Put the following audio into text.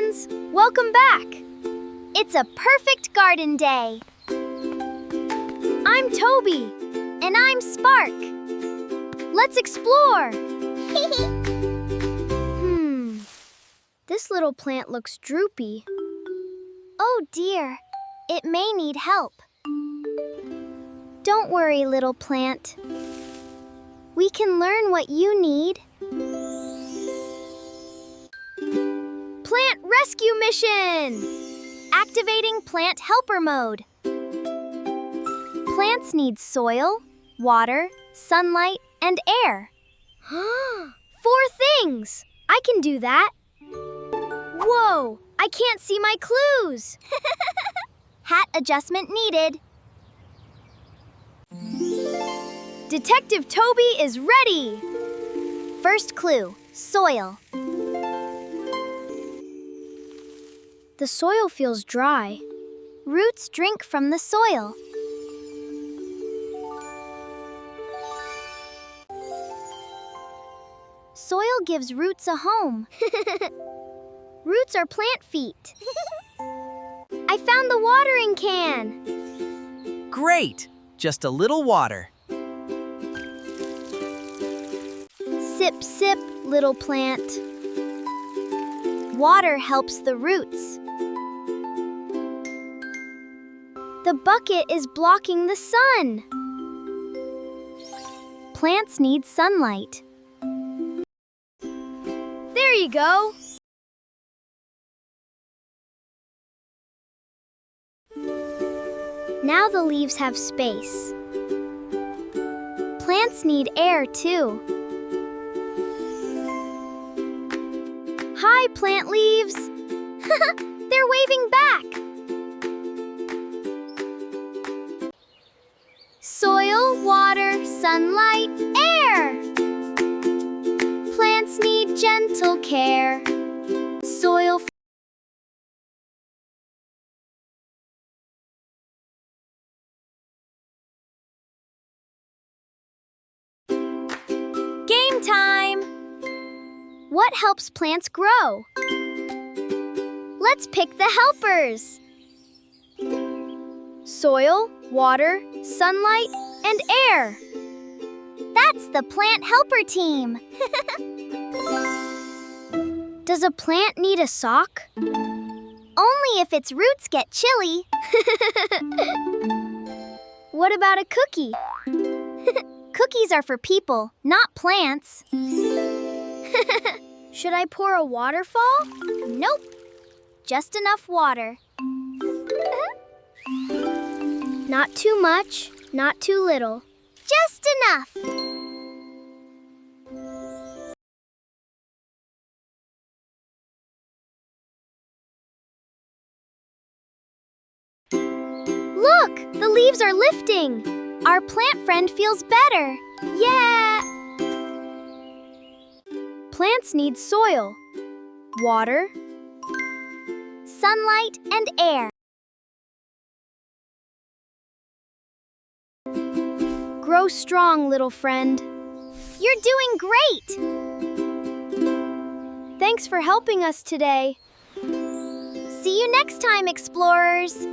friends! Welcome back! It's a perfect garden day. I'm Toby. And I'm Spark. Let's explore! This little plant looks droopy. Oh dear, it may need help. Don't worry, little plant. We can learn what you need. Plant rescue mission! Activating plant helper mode. Plants need soil, water, sunlight, and air. 4 things! I can do that. Whoa! I can't see my clues! Hat adjustment needed. Detective Toby is ready! First clue, soil. The soil feels dry. Roots drink from the soil. Soil gives roots a home. Roots are plant feet. I found the watering can. Great! Just a little water. Sip, sip, little plant. Water helps the roots. The bucket is blocking the sun. Plants need sunlight. There you go. Now the leaves have space. Plants need air too. Hi, plant leaves. They're waving back. Soil, water, sunlight, air. Plants need gentle care. Soil. Game time! What helps plants grow? Let's pick the helpers. Soil, water, sunlight, and air. That's the plant helper team. Does a plant need a sock? Only if its roots get chilly. What about a cookie? Cookies are for people, not plants. Should I pour a waterfall? Nope. Just enough water. Not too much, not too little. Just enough. Look, the leaves are lifting. Our plant friend feels better. Yeah! Plants need soil, water, sunlight, and air. Grow strong, little friend. You're doing great! Thanks for helping us today. See you next time, explorers!